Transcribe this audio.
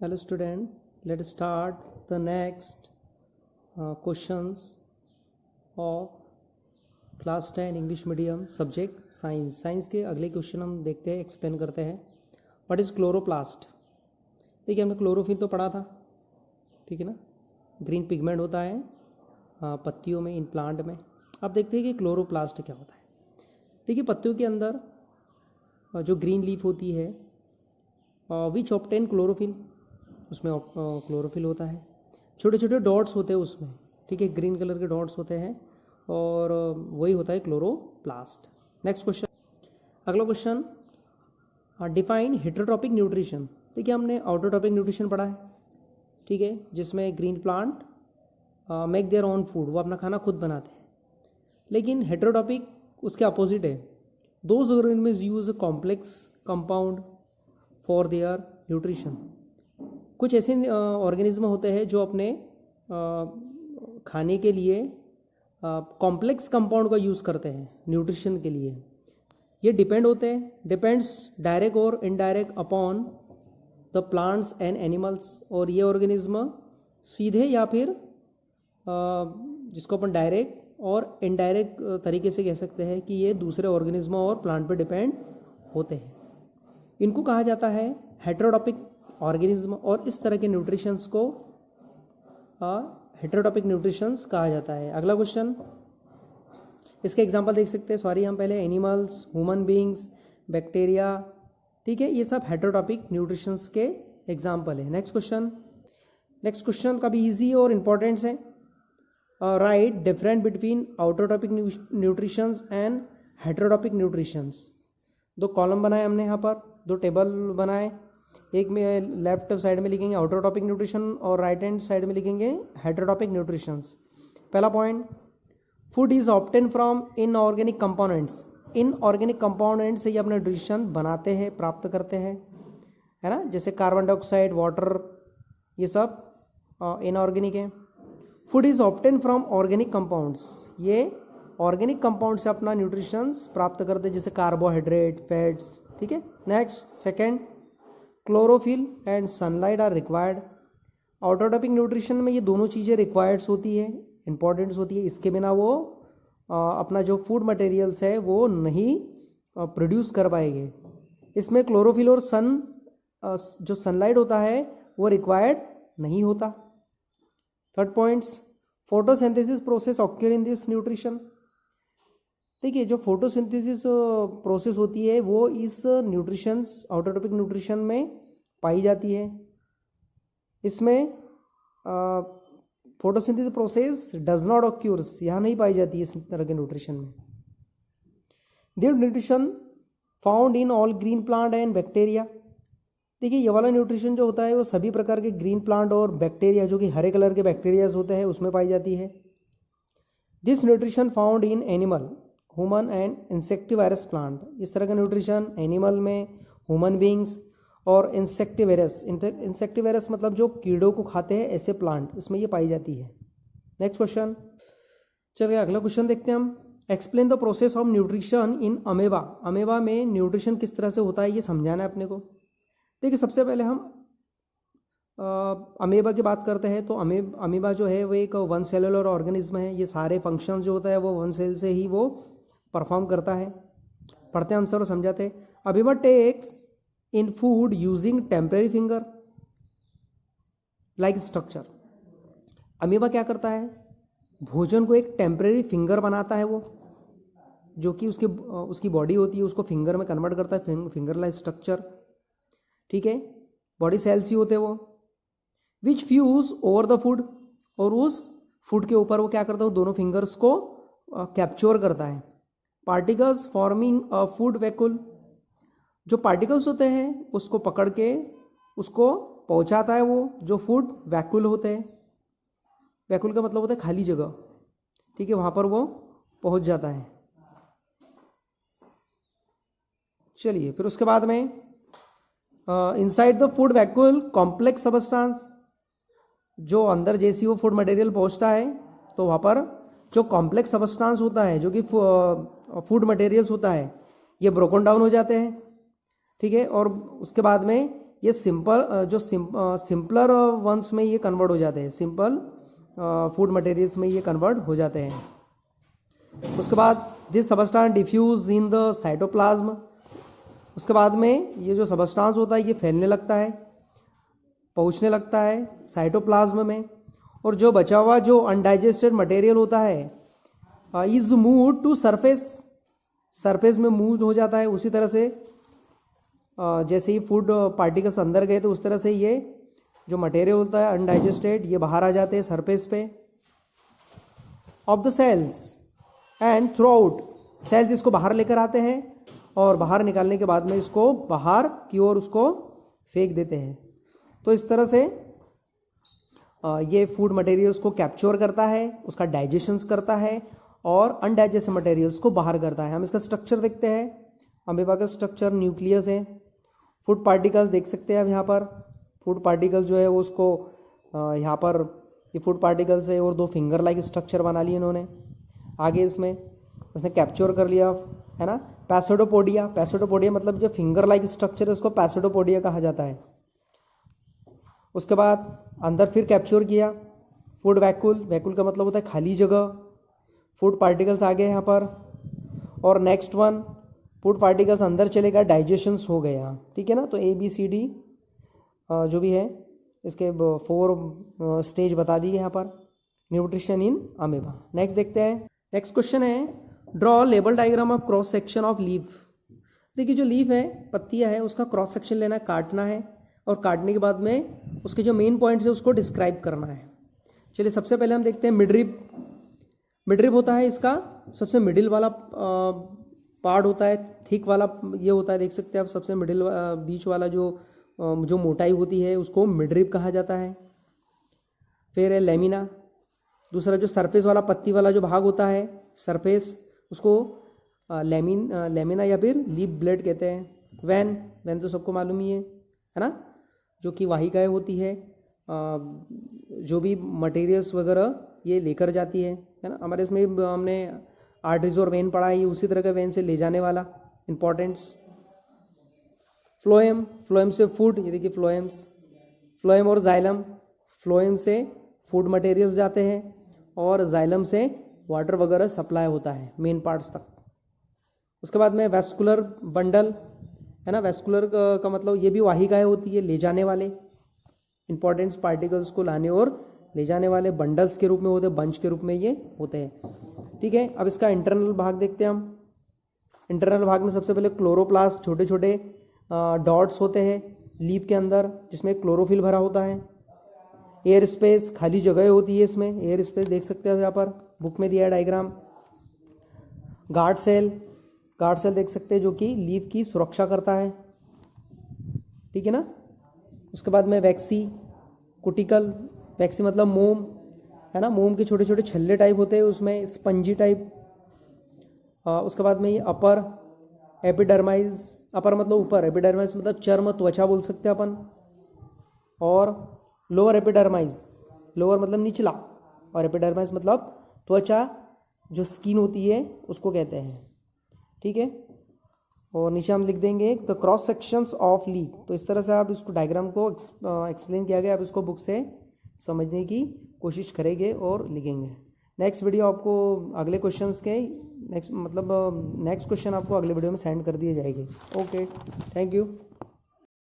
Hello student, let's start the next questions of class 10 English medium subject science. Science के अगले question हम देखते हैं, एक्सप्लेन करते हैं। What is chloroplast. देखिए हमने क्लोरोफिल तो पढ़ा था, ठीक है ना। ग्रीन पिगमेंट होता है पत्तियों में, इन प्लांट में। अब देखते हैं कि क्लोरोप्लास्ट क्या होता है। देखिए पत्तियों के अंदर जो ग्रीन लीफ होती है विच ऑब्टेन क्लोरोफिल, उसमें क्लोरोफिल होता है। छोटे छोटे डॉट्स होते हैं उसमें, ठीक है, ग्रीन कलर के डॉट्स होते हैं और वही होता है क्लोरोप्लास्ट। नेक्स्ट क्वेश्चन, अगला क्वेश्चन, डिफाइन हेटेरोट्रॉपिक न्यूट्रिशन। देखिए हमने ऑटोट्रॉपिक न्यूट्रिशन पढ़ा है, ठीक है, जिसमें green plant make their own food, वो अपना खाना खुद बनाते हैं। लेकिन हेटेरोट्रॉपिक उसके अपोजिट है। Those organisms use a complex compound for their nutrition. कुछ ऐसे ऑर्गेनिज्म होते हैं जो अपने खाने के लिए कॉम्प्लेक्स कंपाउंड का यूज़ करते हैं न्यूट्रिशन के लिए। ये डिपेंड होते हैं, डिपेंड्स डायरेक्ट और indirect upon the plants and animals. और ये ऑर्गेनिज्म सीधे या फिर जिसको अपन डायरेक्ट और इनडायरेक्ट तरीके से कह सकते हैं कि ये दूसरे ऑर्गेनिज्म और प्लांट पर डिपेंड होते हैं। इनको कहा जाता है हेटेरोट्रॉपिक ऑर्गेनिज्म, और इस तरह के न्यूट्रिशंस को हेटेरोट्रॉपिक न्यूट्रिशंस कहा जाता है। अगला क्वेश्चन, इसके एग्जांपल देख सकते हैं। सॉरी, हम पहले एनिमल्स, ह्यूमन बींग्स, बैक्टीरिया, ठीक है, ये सब हेटेरोट्रॉपिक न्यूट्रिशंस के एग्जांपल है। नेक्स्ट क्वेश्चन का भी ईजी और इम्पोर्टेंट है। Right different between autotrophic nutritions and heterotrophic nutritions. दो कॉलम बनाए हमने यहाँ पर, दो टेबल बनाए। एक में लेफ्ट साइड में लिखेंगे ऑटोट्रॉपिक न्यूट्रिशन और राइट हैंड साइड में लिखेंगे हेटेरोट्रॉपिक न्यूट्रिशंस। पहला point, food is obtain from inorganic components. Inorganic component से ये अपना न्यूट्रिशन बनाते हैं, प्राप्त करते हैं, है ना, जैसे कार्बन डाइऑक्साइड, वाटर, ये सब इनऑर्गेनिक है। Food is obtain from organic compounds, ये ऑर्गेनिक कंपाउंड से अपना न्यूट्रिशंस प्राप्त करते हैं, जैसे कार्बोहाइड्रेट, फैट्स, ठीक है। Next, second, chlorophyll and sunlight are required. Autotrophic nutrition में ये दोनों चीज़ें रिक्वायर्ड्स होती है, इंपॉर्टेंट्स होती है। इसके बिना वो अपना जो फूड मटेरियल्स है वो नहीं प्रोड्यूस कर पाएंगे। इसमें क्लोरोफिल और जो सनलाइट होता है वो रिक्वायर्ड नहीं होता। Third points, photosynthesis process occur in this nutrition. देखिए जो फोटोसिंथेसिस प्रोसेस होती है वो इस न्यूट्रिशंस, ऑटोट्रॉपिक न्यूट्रिशन में पाई जाती है। इसमें फोटोसिंथेसिस प्रोसेस डज नॉट ऑक्यूर्स, यहाँ नहीं पाई जाती है इस तरह के न्यूट्रिशन में। This nutrition found in all green plant and bacteria. देखिए ये वाला न्यूट्रिशन जो होता है वो सभी प्रकार के ग्रीन प्लांट और बैक्टीरिया, जो कि हरे कलर के बैक्टीरियाज होते हैं, उसमें पाई जाती है। This nutrition found in animal, human and insectivorous plant. इस तरह का न्यूट्रिशन एनिमल में, ह्यूमन बींग्स और इंसेक्टिवायरस मतलब जो कीड़ों को खाते हैं ऐसे प्लांट, इसमें ये पाई जाती है। नेक्स्ट क्वेश्चन, चलिए अगला क्वेश्चन देखते हैं हम। Explain the process of nutrition in amoeba. Amoeba में न्यूट्रिशन किस तरह से होता है ये समझाना है अपने को। देखिए सबसे पहले हम अमीबा की बात करते हैं। तो अमीबा जो है वो एक वन सेलुलर ऑर्गेनिज्म है। ये सारे फंक्शन जो होता है वो वन सेल से ही वो परफॉर्म करता है। पढ़ते हैं हम सर, समझाते हैं। Amoeba takes in food using temporary finger like structure. Amoeba क्या करता है, भोजन को एक टेम्परेरी फिंगर बनाता है, वो जो कि उसकी बॉडी होती है उसको फिंगर में कन्वर्ट करता है, फिंगर लाइक स्ट्रक्चर, ठीक है। बॉडी सेल्स ही होते हैं वो, विच फ्यूज ओवर द फूड, और उस फूड के ऊपर वो क्या करता है, वो दोनों फिंगर्स को कैप्चर करता है। Particles forming a food vacuole, जो पार्टिकल्स होते हैं उसको पकड़ के उसको पहुंचाता है वो जो फूड वैक्यूल होते हैं। वैक्यूल का मतलब होता है खाली जगह, ठीक है, वहां पर वो पहुंच जाता है। चलिए फिर उसके बाद में inside the food vacuole complex substance, जो अंदर जैसी वो फूड मटेरियल पहुंचता है तो वहाँ पर जो कॉम्प्लेक्स सबस्टांस होता है, जो कि फूड मटेरियल्स होता है, ये ब्रोकन डाउन हो जाते हैं, ठीक है। और उसके बाद में ये सिंपलर वंस में ये कन्वर्ट हो जाते हैं, सिंपल फूड मटेरियल्स में ये कन्वर्ट हो जाते हैं। उसके बाद this substance diffuse in the cytoplasm, उसके बाद में ये जो सबस्टांस होता है ये फैलने लगता है, पहुँचने लगता है साइटोप्लाज्म में, और जो बचा हुआ जो अनडाइजेस्टेड मटेरियल होता है इज मूव टू सरफेस में मूव हो जाता है। उसी तरह से जैसे ही फूड पार्टिकल्स अंदर गए तो उस तरह से ये जो मटेरियल होता है अनडाइजेस्टेड ये बाहर आ जाते हैं सरफेस पे of the cells and throughout. Cells इसको बाहर लेकर आते हैं और बाहर निकालने के बाद में इसको बाहर की ओर उसको फेंक देते हैं। तो इस तरह से ये फूड मटेरियल्स को कैप्चर करता है, उसका डाइजेशंस करता है और अनडाइजेस्टेड मटेरियल्स को बाहर करता है। हम इसका स्ट्रक्चर देखते हैं। अमीबा का स्ट्रक्चर न्यूक्लियस है। फूड पार्टिकल्स देख सकते हैं अब यहाँ पर फूड पार्टिकल जो है वो उसको यहाँ पर ये फूड पार्टिकल्स है और दो फिंगर लाइक स्ट्रक्चर बना लिए इन्होंने। आगे इसमें उसने कैप्चर कर लिया है ना। पैसेडोपोडिया मतलब जो फिंगर लाइक स्ट्रक्चर है उसको पैसेडोपोडिया कहा जाता है। उसके बाद अंदर फिर कैप्चर किया फूड वैक्यूल का मतलब होता है खाली जगह। फूड पार्टिकल्स आ गए यहाँ पर और नेक्स्ट वन फूड पार्टिकल्स अंदर चले गया, डाइजेशंस हो गया, ठीक है ना। तो ABCD जो भी है इसके 4 स्टेज बता दिए यहाँ पर न्यूट्रिशन इन अमीबा। नेक्स्ट देखते हैं। नेक्स्ट क्वेश्चन है draw label diagram of cross section of leaf. देखिए जो लीफ है पत्तियाँ है उसका क्रॉस सेक्शन लेना है, काटना है और काटने के बाद में उसके जो मेन पॉइंट्स है उसको डिस्क्राइब करना है। चलिए सबसे पहले हम देखते हैं मिडरिब होता है इसका सबसे मिडिल वाला पार्ट होता है, थिक वाला ये होता है, देख सकते हैं आप सबसे मिडिल बीच वाला जो मोटाई होती है उसको मिडरिब कहा जाता है। फिर है लेमिना, दूसरा जो सरफेस वाला पत्ती वाला जो भाग होता है सरफेस उसको लेमिना या फिर लीफ ब्लेड कहते हैं। वैन तो सबको मालूम ही है ना, जो कि वाहिकाएं होती है जो भी मटेरियल्स वगैरह ये लेकर जाती है ना। हमारे इसमें हमने आर्टरीज और वेन पढ़ा है, ये उसी तरह का वेन से ले जाने वाला इंपॉर्टेंट्स। फ्लोएम से फूड, ये देखिए फ्लोएम और जाइलम। फ्लोएम से फूड मटेरियल्स जाते हैं और जाइलम से वाटर वगैरह सप्लाई होता है मेन पार्ट्स तक। उसके बाद में वेस्कुलर बंडल है ना। वेस्कुलर का मतलब ये भी वाहिकाएं होती है ले जाने वाले इंपॉर्टेंट पार्टिकल्स को लाने और ले जाने वाले बंडल्स के रूप में होते हैं, बंच के रूप में ये होते हैं, ठीक है। अब इसका इंटरनल भाग देखते हैं हम। इंटरनल भाग में सबसे पहले क्लोरोप्लास्ट, छोटे छोटे डॉट्स होते हैं लीफ के अंदर जिसमें क्लोरोफिल भरा होता है। एयर स्पेस, खाली जगह होती है इसमें, एयर स्पेस देख सकते हैं यहाँ पर बुक में दिया है डायग्राम। गार्ड सेल देख सकते हैं जो कि लीफ की सुरक्षा करता है, ठीक है ना। उसके बाद में वैक्सी कुटिकल, वैक्सी मतलब मोम है ना, मोम के छोटे छोटे छल्ले टाइप होते हैं उसमें, स्पंजी टाइप। उसके बाद में ये अपर एपिडर्माइज, अपर मतलब ऊपर, एपिडर्माइज मतलब चर्म त्वचा बोल सकते हैं अपन। और लोअर एपिडर्माइज, लोअर मतलब निचला, और एपिडर्माइज मतलब त्वचा जो स्किन होती है उसको कहते हैं, ठीक है। और नीचे हम लिख देंगे the cross sections of leaf. तो इस तरह से आप इसको डायग्राम को एक्सप्लेन किया गया, आप इसको बुक से समझने की कोशिश करेंगे और लिखेंगे। नेक्स्ट वीडियो आपको अगले क्वेश्चंस के नेक्स्ट क्वेश्चन आपको अगले वीडियो में सेंड कर दिए जाएंगे। Okay, thank you.